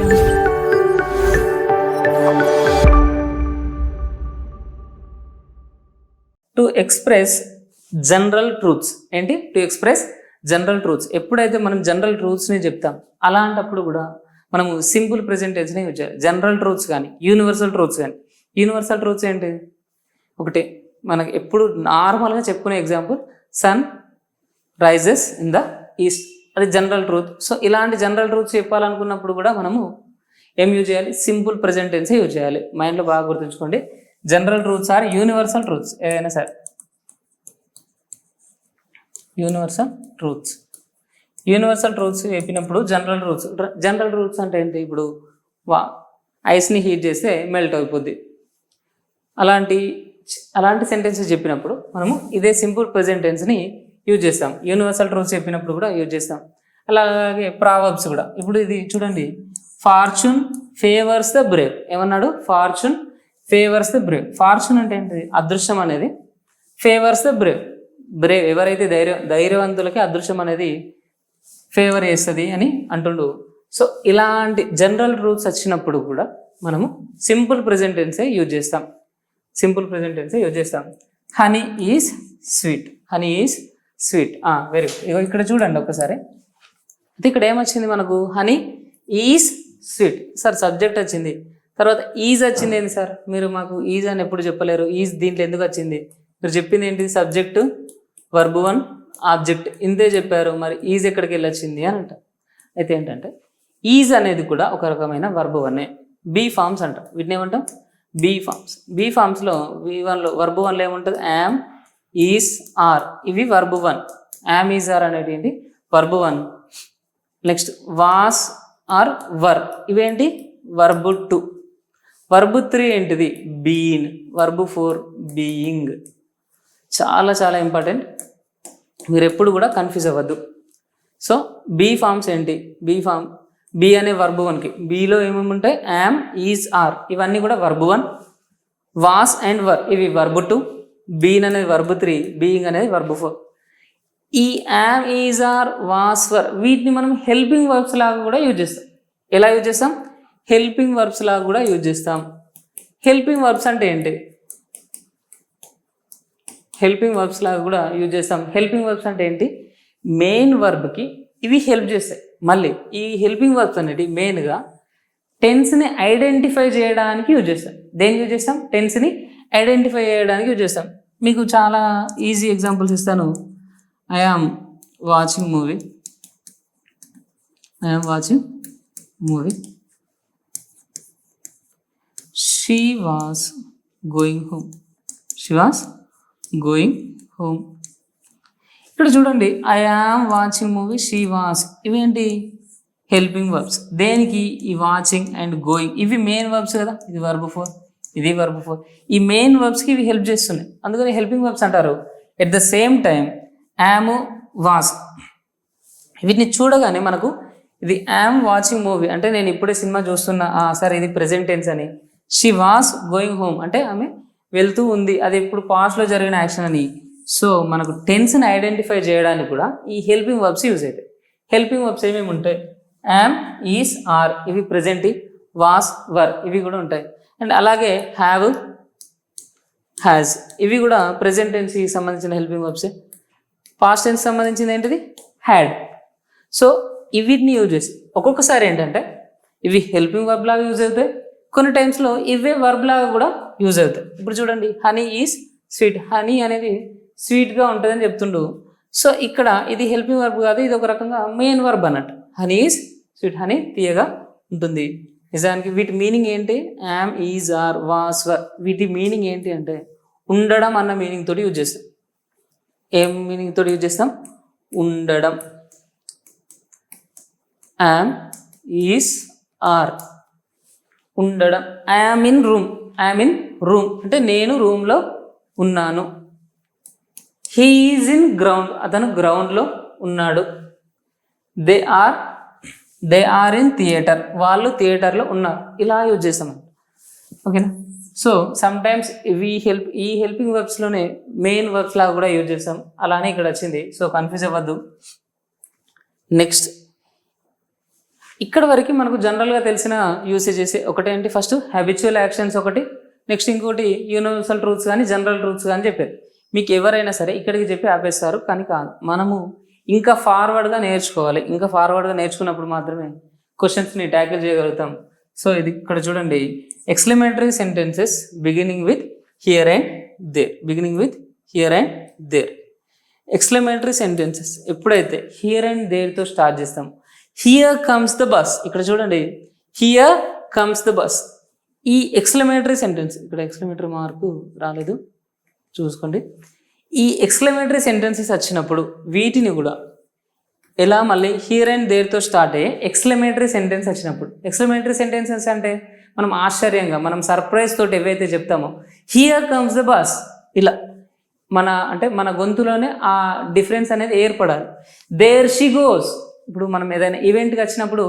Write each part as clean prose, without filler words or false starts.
Jungle. To express general truths ఏంటి? To express general truths. ఎప్పుడైతే మనం జనరల్ ట్రూత్స్ని చెప్తాం అలాంటప్పుడు కూడా మనము సింపుల్ ప్రెజెంట్ టెన్స్ని యూజ్ చేయాలి. జనరల్ ట్రూత్స్ కానీ యూనివర్సల్ ట్రూత్స్ కానీ. యూనివర్సల్ ట్రూత్స్ ఏంటి? ఒకటి మనకి ఎప్పుడు నార్మల్గా చెప్పుకునే example sun rises in the east, అది జనరల్ ట్రూత్. సో ఇలాంటి జనరల్ ట్రూత్స్ చెప్పాలనుకున్నప్పుడు కూడా మనము ఏం యూజ్ చేయాలి? సింపుల్ ప్రెజెంట్ టెన్సే యూజ్ చేయాలి. మైండ్లో బాగా గుర్తుంచుకోండి. General truths or universal truths. ఏదైనా సరే యూనివర్సల్ ట్రూత్స్. యూనివర్సల్ ట్రూత్స్ చెప్పినప్పుడు జనరల్ ట్రూత్స్. జనరల్ ట్రూత్స్ అంటే ఏంటి? ఇప్పుడు ఐస్ని హీట్ చేస్తే మెల్ట్ అయిపోద్ది. అలాంటి సెంటెన్సెస్ చెప్పినప్పుడు మనము ఇదే సింపుల్ ప్రెజెంట్ టెన్స్ని యూజ్ చేస్తాం. యూనివర్సల్ ట్రూత్స్ చెప్పినప్పుడు కూడా యూజ్ చేస్తాం. అలాగే ప్రావర్బ్స్ కూడా. ఇప్పుడు ఇది చూడండి, ఫార్చ్యూన్ ఫేవర్స్ ద బ్రేవ్. ఏమన్నాడు? Fortune favours the Brave. Fortune అంటే ఏంటి? అదృష్టం అనేది. Favours the Brave. బ్రేవ్ ఎవరైతే ధైర్యవంతులకి అదృష్టం అనేది ఫేవర్ చేస్తుంది అని అంటుండు. సో ఇలాంటి జనరల్ ట్రూత్స్ వచ్చినప్పుడు కూడా మనము సింపుల్ ప్రెజెంట్ టెన్సే యూజ్ చేస్తాం. సింపుల్ ప్రెజెంట్ టెన్సే యూజ్ చేస్తాం. Honey is sweet. Honey is sweet. Very good. ఇగో ఇక్కడ చూడండి ఒకసారి. అయితే ఇక్కడ ఏమొచ్చింది మనకు? Honey is sweet. Sir subject వచ్చింది, తర్వాత ఈజ్ వచ్చింది. ఏంటి సార్ మీరు మాకు ఈజ్ అని ఎప్పుడు చెప్పలేరు? ఈజ్ దీంట్లో ఎందుకు వచ్చింది? మీరు చెప్పింది ఏంటిది? సబ్జెక్టు, వర్బ్ 1, ఆబ్జెక్ట్, ఇంతే చెప్పారు. మరి ఈజ్ ఎక్కడికి వెళ్ళి వచ్చింది అని అంటారు. అయితే ఏంటంటే ఈజ్ అనేది కూడా ఒక రకమైన వర్బ్ 1. బీ ఫార్మ్స్ అంటాం. వీటిని ఏమంటాం? Be forms. బీ ఫార్మ్స్లో V1లో వర్బ్ 1లో ఏముంటుంది? Am, is, are. ఇవి వర్బ్ 1. యామ్, ఈజ్, ఆర్ అనేది ఏంటి? Verb 1. Next was or were, ఇవేంటి? వర్బ్ 2. వర్బ్ 3 ఏంటిది? బీన్. Verb 4 being. చాలా చాలా ఇంపార్టెంట్, మీరు ఎప్పుడు కూడా కన్ఫ్యూజ్ అవ్వద్దు. సో బీ ఫార్మ్స్ ఏంటి? బీ ఫార్మ్, బీ అనే వర్బ్ 1కి బీలో ఏమేమి ఉంటాయి? యామ్, ఈజ్, ఆర్, ఇవన్నీ కూడా వర్బ్ 1. వాస్ అండ్ వర్ ఇవి వర్బ్ 2. బీన్ అనేది వర్బ్ 3, బీయింగ్ అనేది వర్బ్ 4. ఈ యామ్, ఈజ్, ఆర్, వాస్, వర్ వీటిని మనం హెల్పింగ్ వర్బ్స్ లాగా కూడా యూజ్ చేస్తాం. ఎలా యూజ్ చేస్తాం? హెల్పింగ్ వర్బ్స్ లాగా కూడా యూజ్ చేస్తాం. హెల్పింగ్ వర్బ్స్ అంటే ఏంటి? హెల్పింగ్ వర్బ్స్ లాగా కూడా యూజ్ చేస్తాం. హెల్పింగ్ వర్బ్స్ అంటే ఏంటి? మెయిన్ వర్బ్కి ఇవి హెల్ప్ చేస్తాయి. మళ్ళీ ఈ హెల్పింగ్ వర్బ్స్ అనేవి మెయిన్గా టెన్స్ని ఐడెంటిఫై చేయడానికి యూజ్ చేస్తాం. దేనికి యూజ్ చేస్తాం? టెన్స్ని ఐడెంటిఫై చేయడానికి యూజ్ చేస్తాం. మీకు చాలా ఈజీ ఎగ్జాంపుల్స్ ఇస్తాను. I am watching movie. I am watching movie. She was going home. She was going home. ఇక్కడ చూడండి, I am watching movie, she was, ఇవేంటి? Helping verbs. దేనికి? ఈ వాచింగ్ అండ్ గోయింగ్ ఇవి మెయిన్ వర్బ్స్ కదా. ఇది verb 4, ఇది వర్బ్ 4. ఈ మెయిన్ వర్బ్స్కి ఇవి హెల్ప్ చేస్తున్నాయి, అందుకని హెల్పింగ్ వర్బ్స్ అంటారు. At the same time yam, was వీటిని చూడగానే మనకు ఇది యామ్ వాచింగ్ మూవీ అంటే నేను ఇప్పుడే సినిమా చూస్తున్నా, సరే ఇది ప్రెజెంట్ టెన్స్ అని. షీ వాస్ గోయింగ్ హోమ్ అంటే ఆమె వెళ్తూ ఉంది, అది ఇప్పుడు పాస్ట్లో జరిగిన యాక్షన్ అని. సో మనకు టెన్స్ని ఐడెంటిఫై చేయడానికి కూడా ఈ హెల్పింగ్ వర్బ్స్ యూజ్ అవుతాయి. హెల్పింగ్ వర్బ్స్ ఏమేమి ఉంటాయి? యామ్, ఈస్, ఆర్ ఇవి ప్రెజెంట్. వాస్, వర్ ఇవి కూడా ఉంటాయి. అండ్ అలాగే హ్యావ్, హ్యాజ్ ఇవి కూడా ప్రెజెంట్ టెన్స్కి సంబంధించిన హెల్పింగ్ వర్బ్సే. పాస్ట్ టెన్స్ సంబంధించింది ఏంటిది? హ్యాడ్. సో వీటిని యూజ్ చేసి ఒక్కొక్కసారి ఏంటంటే ఇవి హెల్పింగ్ వర్బ్ లాగా యూజ్ అవుతాయి, కొన్ని టైమ్స్లో ఇవే వర్బ్ లాగా కూడా యూజ్ అవుతాయి. ఇప్పుడు చూడండి, హనీ ఈజ్ స్వీట్. హనీ అనేది స్వీట్గా ఉంటుందని చెప్తుండు. సో ఇక్కడ ఇది హెల్పింగ్ వర్బ్ కాదు, ఇది ఒక రకంగా మెయిన్ వర్బ్ అన్నట్టు. హనీ ఈజ్ స్వీట్, హనీ తీయగా ఉంటుంది. నిజానికి వీటి మీనింగ్ ఏంటి? యామ్, ఈజ్, ఆర్, వాస్, వర్ వీటి మీనింగ్ ఏంటి అంటే ఉండడం అన్న మీనింగ్ తోటి యూజ్ చేస్తాం. ఏం మీనింగ్ తోటి యూజ్ చేస్తాం? ఉండడం. యామ్, ఈజ్, ఆర్ ఉండడం. I am in room. I am in room అంటే నేను రూమ్లో ఉన్నాను. హీ ఈజ్ ఇన్ గ్రౌండ్ అతను గ్రౌండ్లో ఉన్నాడు. దే ఆర్ ఇన్ థియేటర్ వాళ్ళు థియేటర్లో ఉన్నారు. ఇలా యూజ్ చేస్తాం. ఓకేనా? సో సమ్టైమ్స్ ఈ హెల్పింగ్ వర్బ్స్లోనే మెయిన్ వర్బ్స్ లాగా కూడా యూజ్ చేస్తాం. అలానే ఇక్కడ వచ్చింది. సో కన్ఫ్యూజ్ అవ్వద్దు. నెక్స్ట్ ఇక్కడ వరకు మనకు జనరల్గా తెలిసిన యూసేజెస్ ఒకటేంటి, ఫస్ట్ హ్యాబిచువల్ యాక్షన్స్ ఒకటి, నెక్స్ట్ ఇంకోటి యూనివర్సల్ ట్రూత్స్ కానీ జనరల్ ట్రూత్స్ కానీ చెప్పారు. మీకు ఎవరైనా సరే ఇక్కడికి చెప్పి ఆపేస్తారు, కానీ కాదు, మనము ఇంకా ఫార్వర్డ్గా నేర్చుకోవాలి. ఇంకా ఫార్వర్డ్గా నేర్చుకున్నప్పుడు మాత్రమే క్వశ్చన్స్ని ట్యాకిల్ చేయగలుగుతాం. సో ఇది ఇక్కడ చూడండి, exclamatory sentences beginning with here and there, beginning with here and there. Exclamatory sentences ఎప్పుడైతే హియర్ అండ్ దేర్తో స్టార్ట్ చేస్తాం, హియర్ కమ్స్ ద బస్, ఇక్కడ చూడండి హియర్ కమ్స్ ద బస్. ఈ ఎక్స్క్లమేటరీ సెంటెన్స్, ఇక్కడ ఎక్స్క్లమేటరీ మార్కు రాలేదు చూసుకోండి. ఈ ఎక్స్క్లమేటరీ సెంటెన్సెస్ వచ్చినప్పుడు వీటిని కూడా ఎలా మళ్ళీ హియర్ అండ్ దేర్తో స్టార్ట్ అయ్యే ఎక్స్క్లమేటరీ సెంటెన్స్ వచ్చినప్పుడు, ఎక్స్క్లమేటరీ సెంటెన్సెస్ అంటే మనం ఆశ్చర్యంగా మనం సర్ప్రైజ్ తోటి ఏవైతే చెప్తామో హియర్ కమ్స్ ద బస్, ఇలా మన గొంతులోనే ఆ డిఫరెన్స్ అనేది ఏర్పడాలి. దేర్ షీ గోస్, ఇప్పుడు మనం ఏదైనా ఈవెంట్కి వచ్చినప్పుడు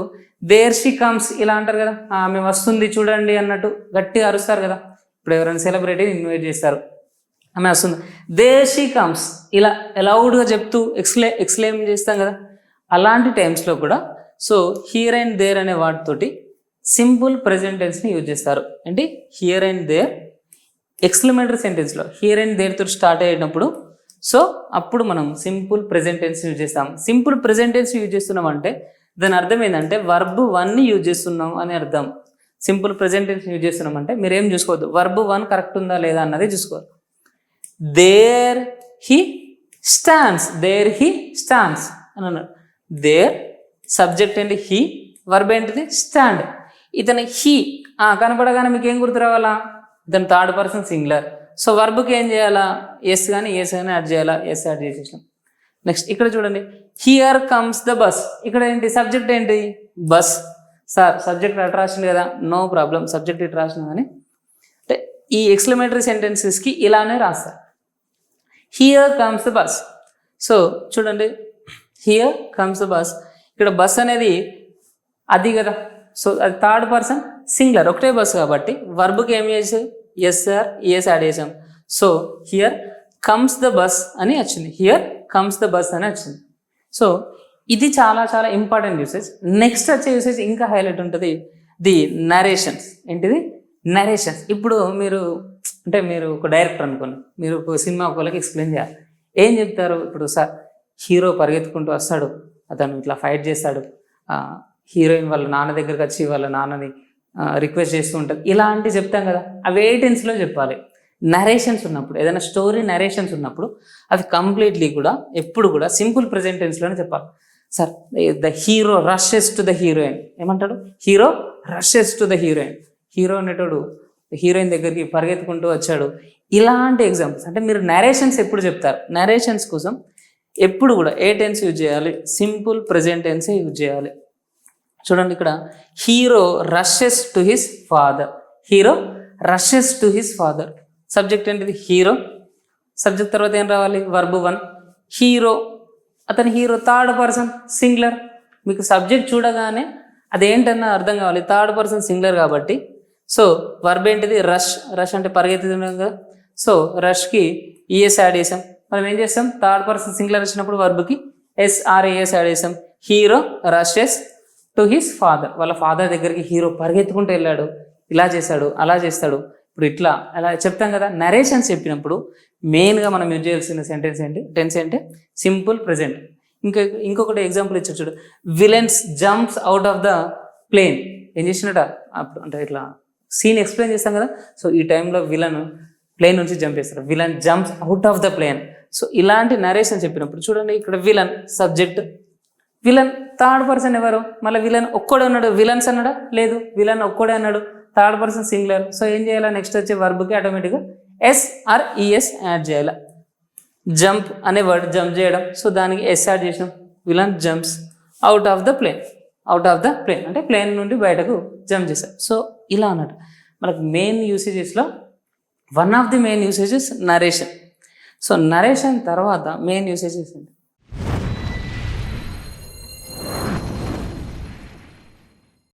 దేర్ షీ కమ్స్ ఇలా అంటారు కదా, ఆమె వస్తుంది చూడండి అన్నట్టు గట్టిగా అరుస్తారు కదా. ఇప్పుడు ఎవరైనా సెలబ్రిటీని ఇన్వైట్ చేస్తారు, ఆమె వస్తుంది, దేర్ షీ కమ్స్ ఇలా లౌడ్గా చెప్తూ ఎక్స్క్లెయిమ్ చేస్తాం కదా. అలాంటి టైమ్స్లో కూడా సో హియర్ అండ్ దేర్ అనే వాటితోటి సింపుల్ ప్రెజెంట్ టెన్స్ని యూజ్ చేస్తారు. అంటే హియర్ అండ్ దేర్ ఎక్స్క్లమేటరీ సెంటెన్స్లో హియర్ అండ్ దేర్తో స్టార్ట్ అయ్యేటప్పుడు సో అప్పుడు మనం సింపుల్ ప్రెజెంట్ టెన్స్ యూజ్ చేస్తాం. సింపుల్ ప్రెజెంట్ టెన్స్ యూజ్ చేస్తున్నాం అంటే దాని అర్థం ఏంటంటే వర్బ్ 1ని యూజ్ చేస్తున్నాం అని అర్థం. సింపుల్ ప్రెజెంట్ టెన్స్ యూజ్ చేస్తున్నాం అంటే మీరేం చూసుకోవద్దు, వర్బ్ 1 కరెక్ట్ ఉందా లేదా అన్నది చూసుకోవాలి. There he stands, there he stands అని అన్నాడు. దేర్ సబ్జెక్ట్ ఏంటి హీ, వర్బ్ ఏంటిది స్టాండ్. ఇతను హీ కనపడగానే మీకు ఏం గుర్తు రావాలా, ఇతను థర్డ్ పర్సన్ సింగులర్. సో వర్బ్కి ఏం చేయాలా, ఎస్ కానీ యాడ్ చేయాలా, ఎస్ యాడ్ చేసేసాం. నెక్స్ట్ ఇక్కడ చూడండి, హియర్ కమ్స్ ద బస్, ఇక్కడ ఏంటి సబ్జెక్ట్ ఏంటి బస్. సార్ సబ్జెక్ట్ అటు రాసింది కదా, నో ప్రాబ్లం, సబ్జెక్ట్ ఇటు రాసిన కానీ అంటే ఈ ఎక్స్క్లమేటరీ సెంటెన్సెస్కి ఇలానే రాస్తారు. Here comes the bus. So చూడండి హియర్ కమ్స్ ద బస్, ఇక్కడ బస్ అనేది అది కదా, సో అది థర్డ్ పర్సన్ సింగులర్ ఒకటే బస్ కాబట్టి వర్బ్కి ఏం చేసాం, ఎస్ సార్ ఎస్ యాడ్ చేసాం. So here comes the bus అని వచ్చింది, హియర్ కమ్స్ ద బస్ అని వచ్చింది. సో ఇది చాలా చాలా ఇంపార్టెంట్ యూసేజ్. నెక్స్ట్ వచ్చే యూసేజ్ ఇంకా హైలైట్ ఉంటుంది, ది నరేషన్స్. ఏంటిది నరేషన్స్. ఇప్పుడు మీరు ఒక డైరెక్టర్ అనుకోండి, మీరు ఒక సినిమా ఒకళ్ళకి ఎక్స్ప్లెయిన్ చేయాలి. ఏం చెప్తారు, ఇప్పుడు సార్ హీరో పరిగెత్తుకుంటూ వస్తాడు, అతను ఇట్లా ఫైట్ చేస్తాడు, హీరోయిన్ వాళ్ళ నాన్న దగ్గరికి వచ్చి వాళ్ళ నాన్నని రిక్వెస్ట్ చేస్తూ ఉంటుంది, ఇలాంటివి చెప్తాం కదా. అవి ఏ టెన్స్లో చెప్పాలి, నరేషన్స్ ఉన్నప్పుడు, ఏదైనా స్టోరీ నరేషన్స్ ఉన్నప్పుడు అవి కంప్లీట్లీ కూడా ఎప్పుడు కూడా సింపుల్ ప్రెజెంట్ టెన్స్లోనే చెప్పాలి. Sir the hero rushes to the heroine, ఏమంటాడు, hero rushes to the heroine, hero అనేటోడు హీరోయిన్ దగ్గరికి పరిగెత్తుకుంటూ వచ్చాడు. ఇలాంటి ఎగ్జాంపుల్స్ అంటే మీరు నరేషన్స్ ఎప్పుడు చెప్తారు, నరేషన్స్ కోసం ఎప్పుడు కూడా ఏ టెన్స్ యూజ్ చేయాలి, సింపుల్ ప్రెజెంట్ టెన్సే యూజ్ చేయాలి. చూడండి ఇక్కడ hero rushes to his father, hero rushes to his father. Subject ఏంటిది హీరో, సబ్జెక్ట్ తర్వాత ఏం రావాలి వర్బ్ 1. హీరో అతని హీరో థర్డ్ పర్సన్ సింగులర్, మీకు సబ్జెక్ట్ చూడగానే అదేంటన్నా అర్థం కావాలి, థర్డ్ పర్సన్ సింగులర్ కాబట్టి. సో వర్బ్ ఏంటిది రష్, రష్ అంటే పరిగెత్తుతున్నాం కదా. సో రష్కి ఈఎస్ యాడ్ చేసాం. మనం ఏం చేస్తాం, థర్డ్ పర్సన్ సింగులర్ వచ్చినప్పుడు వర్బ్కి ఎస్ఆర్ఏఎస్ యాడ్ చేసాం. Hero rushes to his father, వాళ్ళ ఫాదర్ దగ్గరికి హీరో పరిగెత్తుకుంటూ వెళ్ళాడు, ఇలా చేశాడు అలా చేస్తాడు. ఇప్పుడు ఇట్లా అలా చెప్తాం కదా. నరేషన్స్ చెప్పినప్పుడు మెయిన్గా మనం యూజ్ చేయాల్సిన సెంటెన్స్ ఏంటి, టెన్స్ ఏంటి సింపుల్ ప్రెజెంట్. ఇంకొకటి ఎగ్జాంపుల్ ఇచ్చాడు చూడు, villains jumps out of the plane. ఏం చేసినట అప్పుడు అంటే ఇట్లా సీన్ ఎక్స్ప్లెయిన్ చేస్తాం కదా. సో ఈ టైంలో విలన్ ప్లేన్ నుంచి జంప్ చేస్తారు, villain jumps out of the plane. So ఇలాంటి నరేషన్ చెప్పినప్పుడు చూడండి, ఇక్కడ villain subject, villain third person ఎవరు, మళ్ళీ విలన్ ఒక్కడే ఉన్నాడు, విలన్స్ అన్నాడా లేదు, విలన్ ఒక్కడే అన్నాడు, థర్డ్ పర్సన్ సింగులర్. సో ఏం చేయాలా, నెక్స్ట్ వచ్చే వర్బ్కి ఆటోమేటిక్గా ఎస్ఆర్ఈఎస్ యాడ్ చేయాలి. జంప్ అనే వర్డ్ జంప్ చేయడం, సో దానికి ఎస్ యాడ్ చేసినాం, villain jumps out of the plane, out of the plane అంటే ప్లేన్ నుండి బయటకు జంప్ చేశారు. సో ఇలా అన్నట్టు మనకు మెయిన్ యూసేజెస్లో one of the main usages narration. So narration తర్వాత మెయిన్ యూసేజెస్ ఏంటి,